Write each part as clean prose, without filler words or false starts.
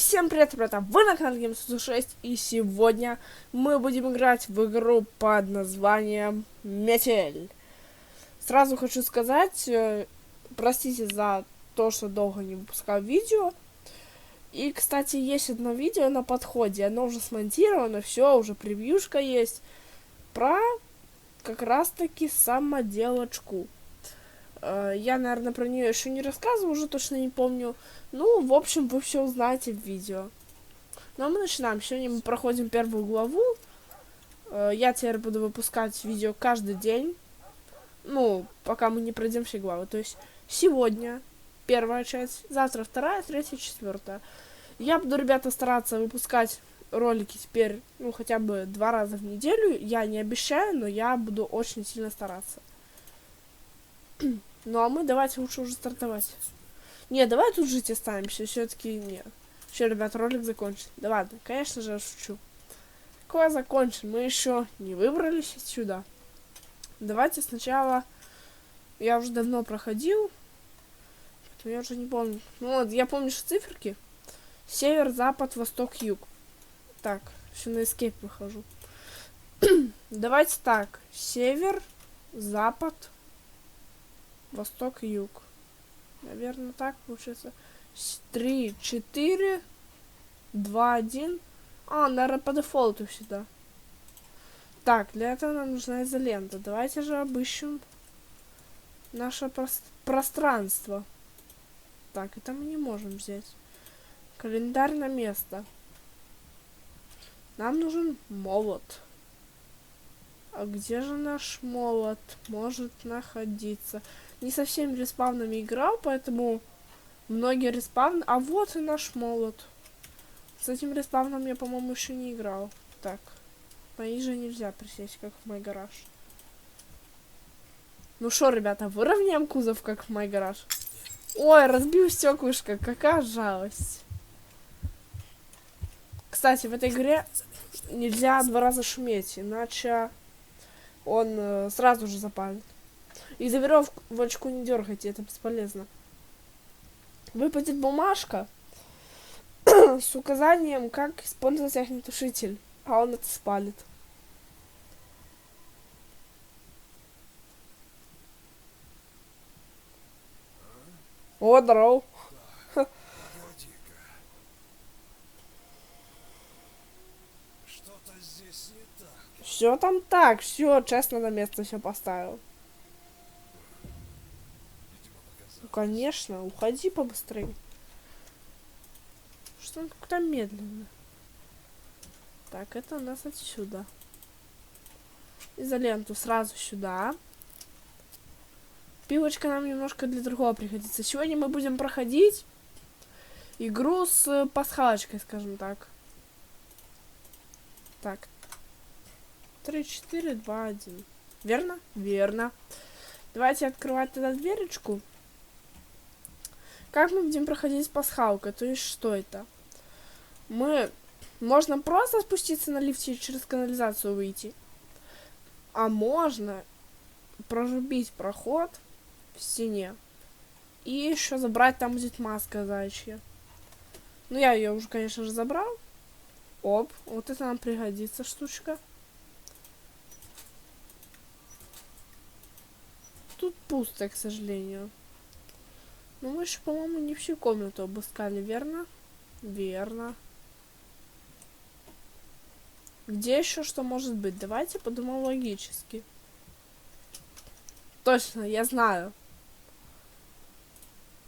Всем привет, ребята! Вы на канале Games6, и сегодня мы будем играть в игру под названием Метель. Сразу хочу сказать, простите за то, что долго не выпускал видео. И, кстати, есть одно видео на подходе, оно уже смонтировано, все, уже превьюшка есть, про как раз-таки самоделочку. Я, наверное, про нее еще не рассказывал, уже точно не помню. Ну, в общем, вы все узнаете в видео. Ну, а мы начинаем. Сегодня мы проходим первую главу. Я теперь буду выпускать видео каждый день. Ну, пока мы не пройдем все главы. То есть, сегодня первая часть, завтра вторая, третья, четвертая. Я буду, ребята, стараться выпускать ролики теперь, ну, хотя бы 2 раза в неделю. Я не обещаю, но я буду очень сильно стараться. Ну, а мы давайте лучше уже стартовать. Не, давай тут жить останемся, все-таки нет. Все, ребят, ролик закончен. Да ладно, конечно же, я шучу. Какой закончен? Мы еще не выбрались отсюда. Давайте сначала... Я уже давно проходил. Я уже не помню. Ну вот, я помню, что циферки. Север, запад, восток, юг. Так, все на escape выхожу. Давайте так. Север, запад, восток, юг. Наверное, так получится. 3, 4, 2, 1. А, наверное, по дефолту всегда. Так, для этого нам нужна изолента. Давайте же обыщем наше пространство. Так, это мы не можем взять. Календарь на место. Нам нужен молот. А где же наш молот может находиться? Не совсем респавнами играл, поэтому многие респавны... А вот и наш молот. С этим респавном я, по-моему, еще не играл. Так. Пониже нельзя присесть, как в мой гараж. Ну что, ребята, выровняем кузов, как в мой гараж? Ой, разбил стеклышко. Какая жалость. Кстати, в этой игре нельзя 2 раза шуметь, иначе он сразу же запалит. И за веревочку не дергайте, это бесполезно. Выпадет бумажка с указанием, как использовать огнетушитель, а он это спалит. О, здорово. Что-то здесь не так. Все там так, все честно на место все поставил. Видимо, Ну, показалось. конечно, уходи побыстрее. Что он как-то медленно. Так, это у нас отсюда. Изоленту сразу сюда. Пилочка нам немножко для другого пригодится. Сегодня мы будем проходить игру с пасхалочкой, скажем так. Так. 3, 4, 2, 1. Верно? Верно. Давайте открывать тогда дверечку. Как мы будем проходить с пасхалкой? То есть что это? Можно просто спуститься на лифте и через канализацию выйти. А можно прорубить проход в стене. И еще забрать, там будет маска зайчья. Ну, я ее уже, конечно же, забрал. Оп, вот это нам пригодится штучка. Тут пусто, к сожалению. Но мы еще, по-моему, не всю комнату обыскали, верно? Верно. Где еще что может быть? Давайте подумаем логически. Точно, я знаю.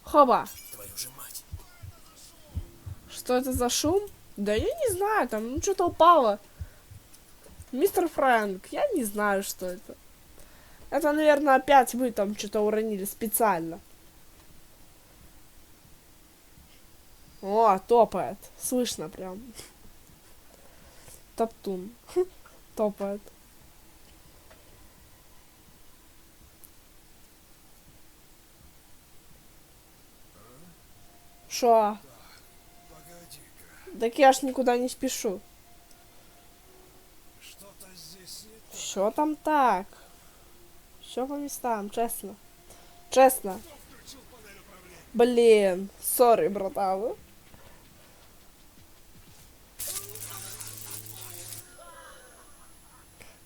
Хоба. Твою же мать. Что это за шум? Да я не знаю, там ну что-то упало. Мистер Фрэнк, я не знаю, что это. Это, наверное, опять вы там что-то уронили специально. О, топает. Слышно прям. Топтун. Топает. Шо? Погоди-ка. Так я ж никуда не спешу. Что-то здесь не так. Все там так. Все по местам, честно. Честно. Кто включил панель управления? Блин, сори, братан.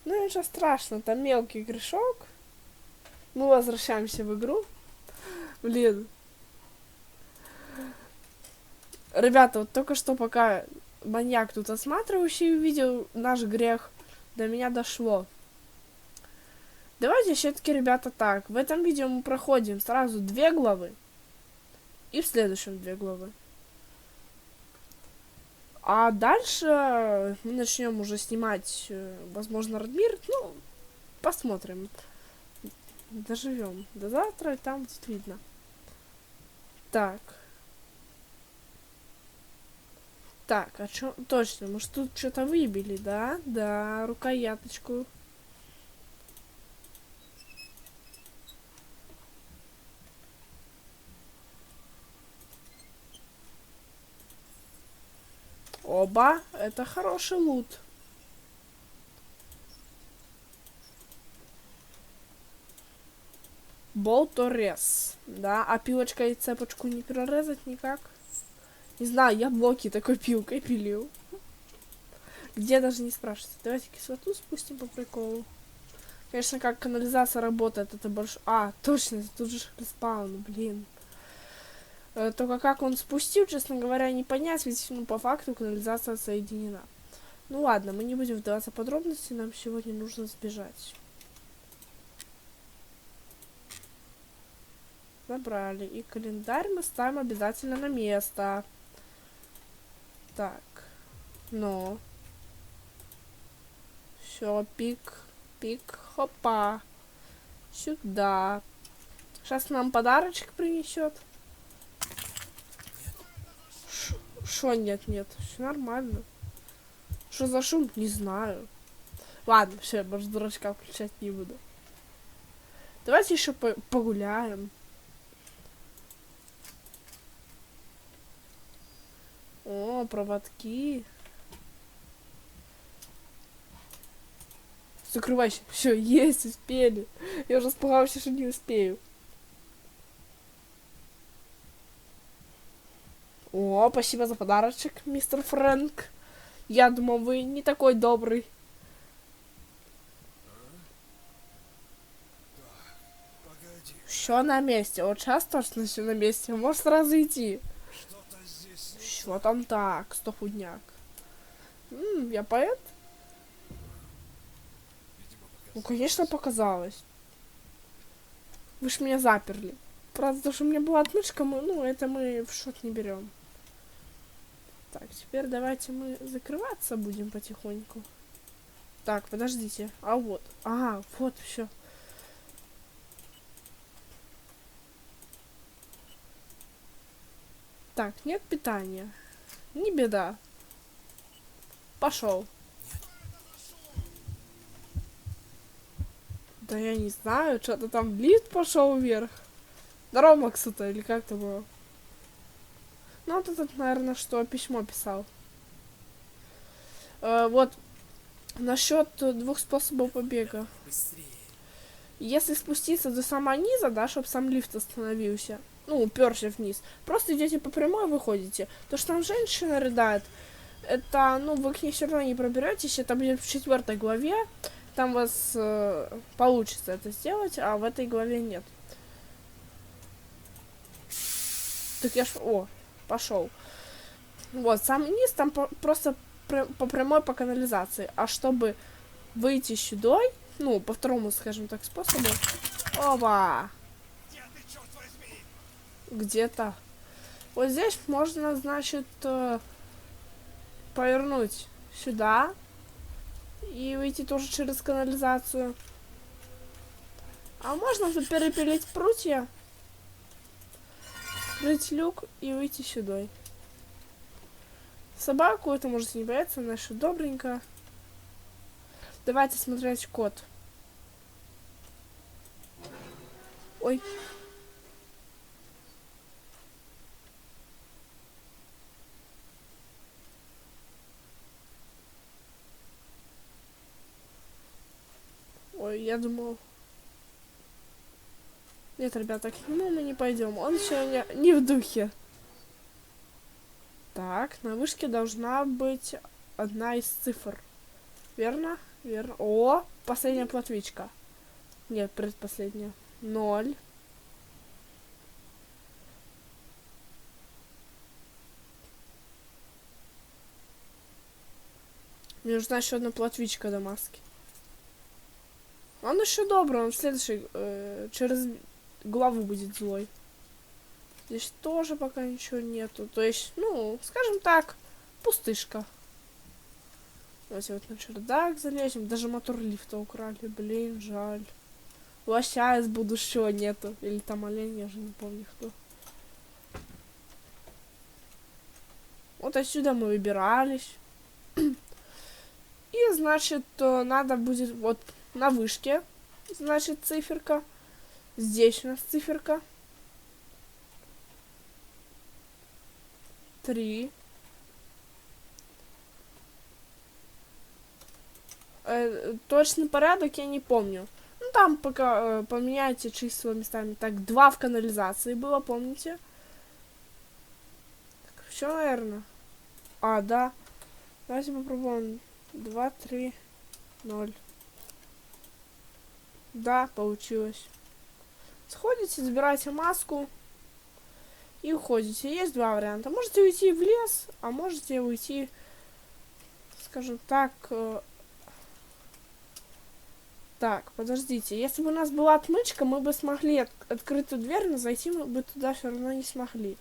Ну ничего страшного, там мелкий грешок. Мы возвращаемся в игру. Блин. Ребята, вот только что пока маньяк тут осматривающий увидел наш грех, до меня дошло. Давайте все-таки, ребята, так. В этом видео мы проходим сразу 2 главы. И в следующем 2 главы. А дальше мы начнем уже снимать, возможно, Радмир. Ну, посмотрим. Доживем до завтра, и там будет видно. Так. Так, а чё? Точно, может тут что-то выбили, да? Да, рукояточку. Оба, это хороший лут. Болторез. Да, а пилочкой цепочку не прорезать никак? Не знаю, я блоки такой пилкой пилил. Где, даже не спрашивайте. Давайте кислоту спустим по приколу. Конечно, как канализация работает, это больше... А, точно, тут же респаун, блин. Только как он спустил, честно говоря, не понять, ведь, ну, по факту канализация соединена. Ну ладно, мы не будем вдаваться в подробности, нам сегодня нужно сбежать. Забрали. И календарь мы ставим обязательно на место. Так. Но. Все, пик, пик, хопа. Сюда. Сейчас нам подарочек принесет. Шо нет, нет, все нормально. Что за шум? Не знаю. Ладно, все, может, дурачка включать не буду. Давайте еще погуляем. О, проводки. Закрывайся. Все, есть, успели. Я уже испугался, что не успею. О, спасибо за подарочек, мистер Фрэнк. Я думал, вы не такой добрый. Погоди. Все на месте. Вот сейчас точно все на месте. Можешь сразу идти. Что-то здесь не Что там так, стопудняк? Я поэт? Видимо, Ну, показалось. конечно, показалось. Вы ж меня заперли. Правда, то, что у меня была отмычка, ну, это мы в счет не берем. Так, теперь давайте мы закрываться будем потихоньку. Так, подождите. А вот. Ага, вот, все. Так, нет питания. Не беда. Пошел. Да я не знаю, что-то там лифт пошел вверх. Здорово, Максута, или как это было? Ну, вот этот, наверное, что письмо писал. Вот, насчет 2 способов побега. Быстрее. Если спуститься до самого низа, да, чтобы сам лифт остановился, ну, уперся вниз, просто идете по прямой и выходите. То, что там женщина рыдает, это, ну, вы к ней все равно не проберетесь, это будет в 4 главе, там вас получится это сделать, а в этой главе нет. Так я ж... О, пошел. Вот, сам низ там просто по прямой по канализации. А чтобы выйти сюда, ну, по второму, скажем так, способу... Опа! Где ты, черт возьми? Где-то. Вот здесь можно, значит, повернуть сюда. И выйти тоже через канализацию. А можно тут перепилить прутья. Открыть люк и выйти сюда. Собаку это можете не бояться, она еще добренькая. Давайте смотреть код. Ой. Ой, я думал... Нет, ребята, к нему мы не пойдем. Он сегодня не в духе. Так, на вышке должна быть одна из цифр. Верно? Верно. О, последняя платвичка. Нет, предпоследняя. 0. Мне нужна еще одна платвичка до маски. Он еще добрый, он в следующей, через главу будет злой. Здесь тоже пока ничего нету. То есть, ну, скажем так, пустышка. Давайте вот на чердак залезем. Даже мотор лифта украли. Блин, жаль. Лося из будущего нету. Или там олень, я же не помню кто. Вот отсюда мы выбирались. И, значит, надо будет вот на вышке, значит, циферка. Здесь у нас циферка. 3. Точный порядок я не помню. Ну, там пока поменяйте числа местами. Так, 2 в канализации было, помните? Все, наверное. А, да. Давайте попробуем. 2, 3, 0. Да, получилось. Сходите, забирайте маску и уходите. Есть два варианта. Можете уйти в лес, а можете уйти, скажем так... Так, подождите. Если бы у нас была отмычка, мы бы смогли открыть эту дверь, но зайти мы бы туда все равно не смогли.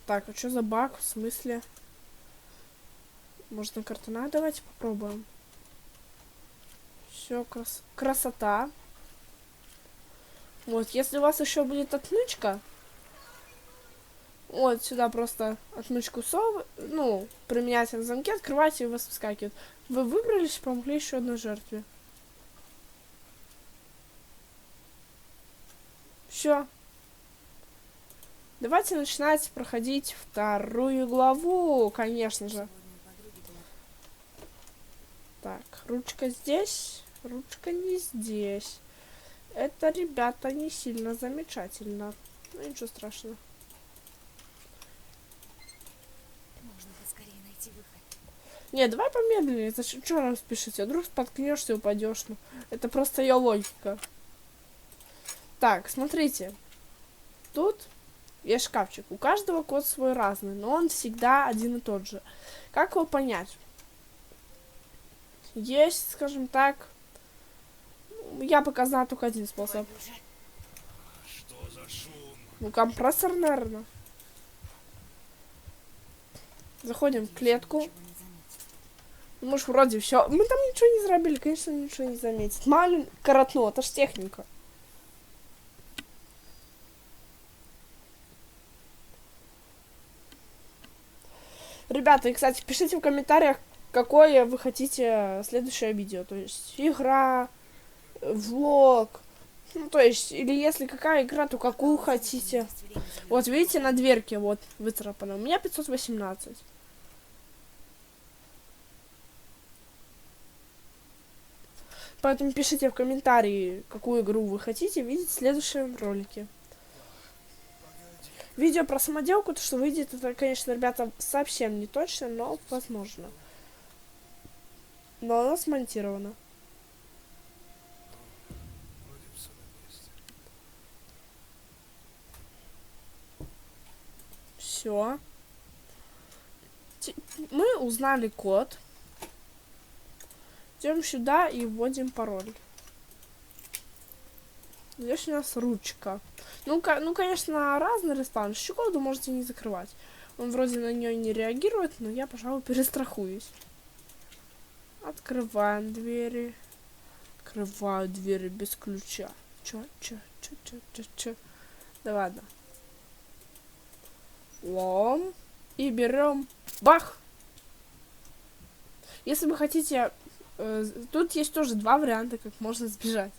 Так, а что за баг? В смысле? Может, на картона? Давайте попробуем. Все, красота. Вот, если у вас еще будет отмычка, вот сюда просто отмычку ну, применяйте на замке, открывайте, и у вас выскакивает. Вы выбрались, помогли еще одной жертве. Все. Давайте начинать проходить вторую главу, конечно же. Так, ручка здесь, ручка не здесь. Это, ребята, не сильно замечательно. Ну, ничего страшного. Можно поскорее найти выход. Не, давай помедленнее. Зачем, что нам спешите? Вдруг споткнешься и упадешь. Ну, это просто ее логика. Так, смотрите. Тут есть шкафчик. У каждого код свой разный, но он всегда один и тот же. Как его понять? Есть, скажем так, я пока знаю только один способ. Что за шум? Ну, компрессор, наверное. Заходим в клетку. Ничего не заметит. Ну, мы ж вроде все. Мы там ничего не заробили, конечно, ничего не заметит. Малин коротну, это ж техника. Ребята, и, кстати, пишите в комментариях, какое вы хотите следующее видео. То есть, игра, влог. Ну, то есть, или если какая игра, то какую хотите. Вот, видите, на дверке вот выцарапано. У меня 518. Поэтому пишите в комментарии, какую игру вы хотите видеть в следующем ролике. Погоди. Видео про самоделку, то что выйдет, это, конечно, ребята, совсем не точно, но возможно. Но оно смонтировано. Вроде все на месте. Все. Мы узнали код. Идем сюда и вводим пароль. Здесь у нас ручка. Ну, конечно, разный респаун. Щеколду можете не закрывать. Он вроде на нее не реагирует, но я, пожалуй, перестрахуюсь. Открываем двери. Открываю двери без ключа. Чё? Да ладно. Лом. И берем. Бах! Если вы хотите... тут есть тоже два варианта, как можно сбежать.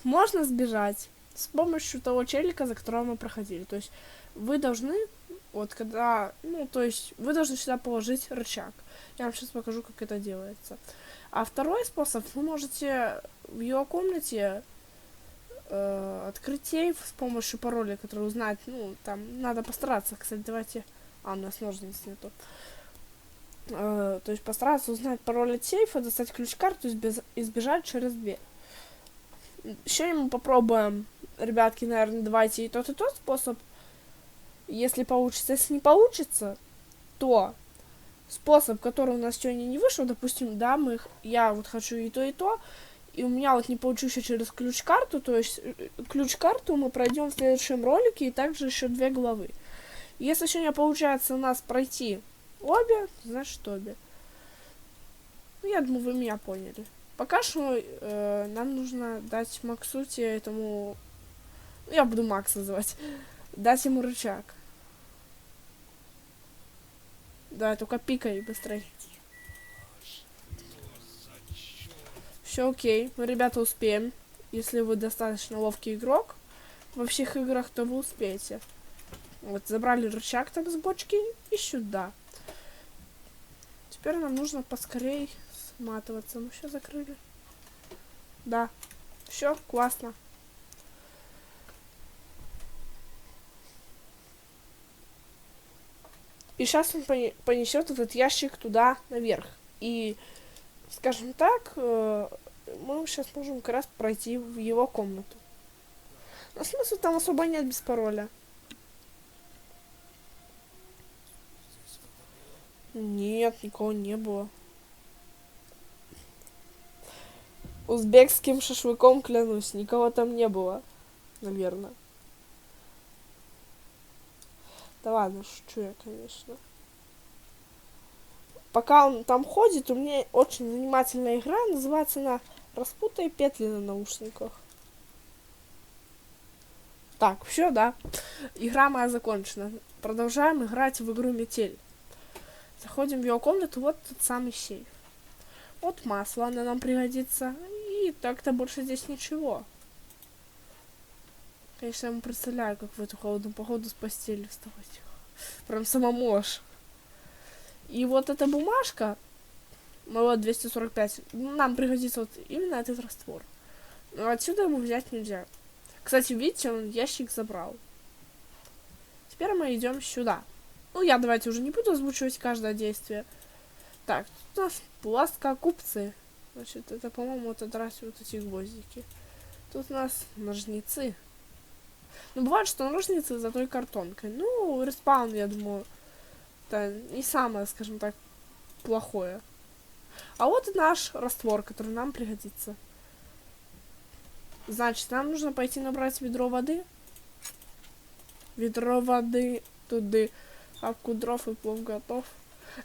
Можно сбежать с помощью того челика, за которого мы проходили. То есть вы должны, вот когда, ну, то есть вы должны сюда положить рычаг. Я вам сейчас покажу, как это делается. А второй способ, вы можете в его комнате открыть сейф с помощью пароля, который узнать, ну, там, надо постараться. Кстати, давайте... А, у нас ножниц нету. То есть постараться узнать пароль от сейфа, достать ключ-карту и сбежать через дверь. Еще мы попробуем, ребятки, наверное, давайте и тот способ. Если получится. Если не получится, то способ, который у нас сегодня не вышел, допустим, да, я вот хочу и то, и у меня вот не получился через ключ-карту, то есть ключ-карту мы пройдем в следующем ролике, и также еще 2 главы. Если сегодня получается у нас пройти обе, значит обе. Ну, я думаю, вы меня поняли. Пока что нам нужно дать Максуте этому... Ну, я буду Макс называть. Дать ему рычаг. Да, только пикай быстрее. Все окей. Мы, ребята, успеем. Если вы достаточно ловкий игрок во всех играх, то вы успеете. Вот, забрали рычаг там с бочки и сюда. Теперь нам нужно поскорей сматываться. Ну, все закрыли. Да. Все, классно. И сейчас он понесет этот ящик туда наверх. И, скажем так, мы сейчас можем как раз пройти в его комнату. Но смысла там особо нет без пароля. Здесь кто-то был? Нет, никого не было. Узбекским шашлыком клянусь, никого там не было. Наверное. Да ладно, шучу я, конечно. Пока он там ходит, у меня очень занимательная игра. Называется она «Распутай петли на наушниках». Так, все, да. Игра моя закончена. Продолжаем играть в игру «Метель». Заходим в его комнату. Вот тот самый сейф. Вот масло, оно нам пригодится. И так-то больше здесь ничего. Конечно, я ему представляю, как в эту холодную погоду с постели вставать. Прям самому аж. И вот эта бумажка, вот 245, нам пригодится вот именно этот раствор. Но отсюда ему взять нельзя. Кстати, видите, он ящик забрал. Теперь мы идем сюда. Ну, я давайте уже не буду озвучивать каждое действие. Так, тут у нас плоскогубцы. Значит, это, по-моему, вот отдрать вот эти гвоздики. Тут у нас ножницы. Ну, бывает, что ножницы за той картонкой. Ну, респаун, я думаю, это не самое, скажем так, плохое. А вот и наш раствор, который нам пригодится. Значит, нам нужно пойти набрать ведро воды. Ведро воды туды. Хапку дров и плов готов.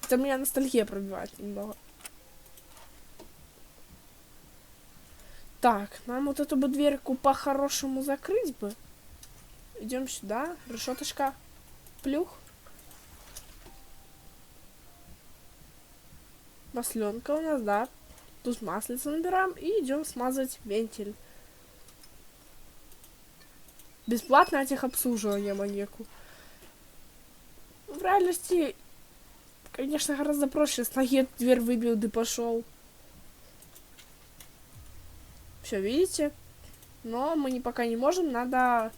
Это меня ностальгия пробивает немного. Так, нам вот эту бы дверьку по-хорошему закрыть бы. Идем сюда. Решеточка. Плюх. Масленка у нас, да. Тут маслица набираем и идем смазывать вентиль. Бесплатное техобслуживание маньяку. В реальности, конечно, гораздо проще. С ноги дверь выбил, да пошел. Все, видите? Но мы пока не можем, надо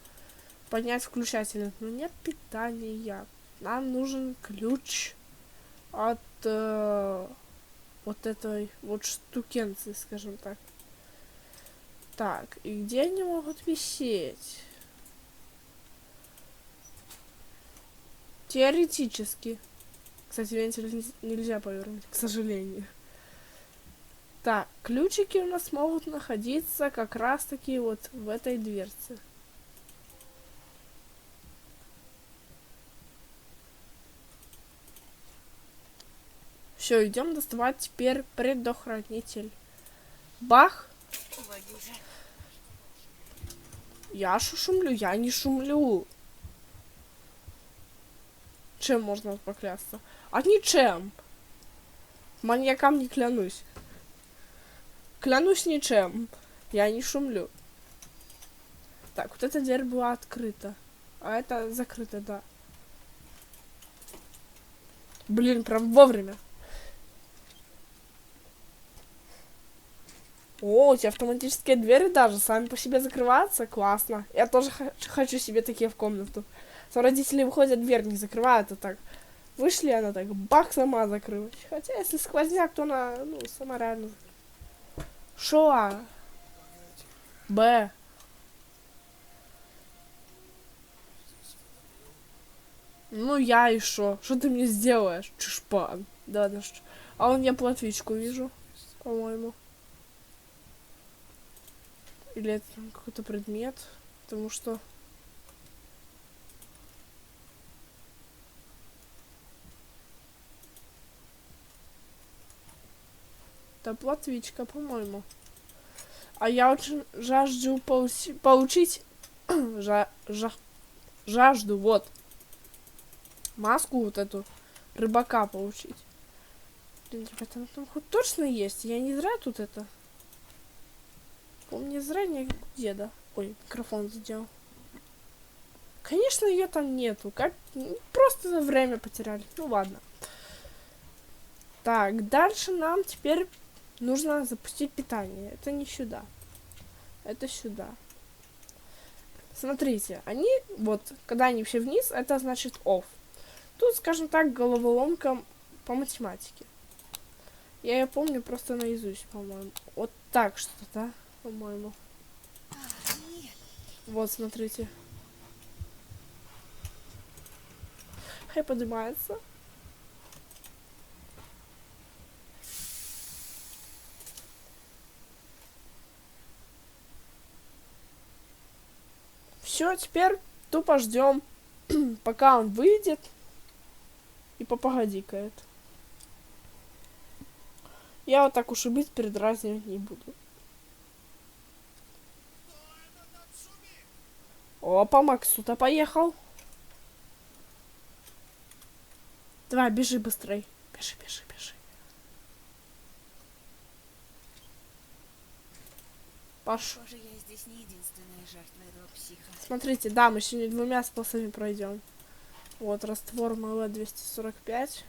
поднять включатель. Но нет питания. Нам нужен ключ от вот этой вот штукенции, скажем так. Так, и где они могут висеть? Теоретически. Кстати, вентиль нельзя повернуть, к сожалению. Так, ключики у нас могут находиться как раз таки вот в этой дверце. Все, идем доставать теперь предохранитель. Бах! Я шумлю, я не шумлю. Чем можно поклясться? А ничем. Маньякам не клянусь. Клянусь ничем. Я не шумлю. Так, вот эта дверь была открыта. А это закрыта, да. Блин, прям вовремя. О, у тебя автоматические двери даже сами по себе закрываются. Классно. Я тоже хочу себе такие в комнату. То родители выходят, дверь не закрывают, а так Вышли, она так бах сама закрылась. Хотя если сквозняк, то она, ну, сама реально. Шо? Б. Ну я и шо? Что ты мне сделаешь? Чушпан. Да, да что. А он я платвичку вижу, по-моему. Или это там какой-то предмет. Потому что... Это платвичка, по-моему. А я очень жажду получить... жажду, вот. Маску вот эту рыбака получить. Блин, ребята, ну там хоть точно есть. Я не зря тут это. Не зря не деда. Ой, микрофон задел. Конечно, ее там нету. Как? Ну, просто время потеряли. Ну ладно. Так, дальше нам теперь нужно запустить питание. Это не сюда. Это сюда. Смотрите, они, вот, когда они все вниз, это значит off. Тут, скажем так, головоломка по математике. Я ее помню просто наизусть, по-моему. Вот так что-то, да? По-моему. Вот, смотрите. Хай поднимается. Все, теперь тупо ждем, пока он выйдет и попогодикает. Я вот так уж и быть передразнивать не буду. Опа, Максута поехал. Давай, бежи быстрей. Бежи, бежи, бежи. Пошел. Похоже, я здесь не единственная жертва этого психа. Смотрите, да, мы сегодня двумя способами пройдем. Вот, раствор МЛ 245.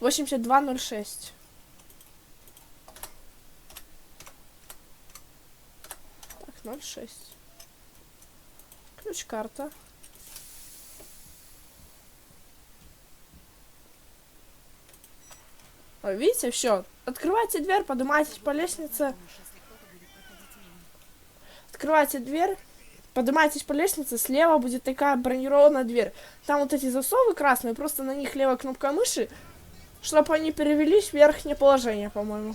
$82.06. Так, 0,6. Ключ-карта. Ой, видите, все. Открывайте дверь, поднимайтесь по лестнице. Открывайте дверь, поднимайтесь по лестнице, слева будет такая бронированная дверь. Там вот эти засовы красные, просто на них левая кнопка мыши, чтобы они перевелись в верхнее положение, по-моему.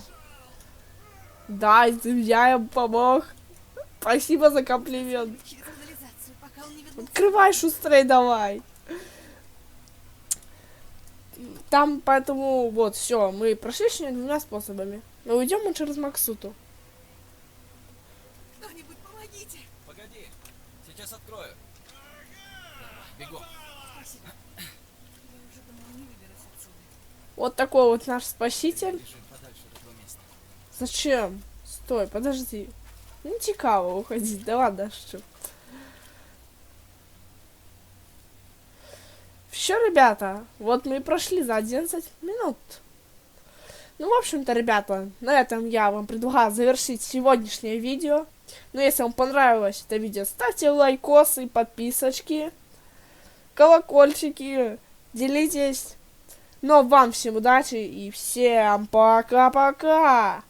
Да, я им помог. Спасибо за комплимент. Открывай шустрей, давай. Там, поэтому, вот, все, мы прошли сегодня двумя способами. Но уйдем мы через Максуту. Кто-нибудь помогите! Погоди, сейчас открою. Бегом. Спасибо. Я уже думала, не выберусь отсюда. Вот такой вот наш спаситель. Бежим подальше от этого места. Зачем? Стой, подожди. Не цікаво уходить, да ладно, что. Все, ребята, вот мы и прошли за 11 минут. Ну, в общем-то, ребята, на этом я вам предлагаю завершить сегодняшнее видео. Но если вам понравилось это видео, ставьте лайкосы, подписочки, колокольчики, делитесь. Но вам всем удачи и всем пока-пока!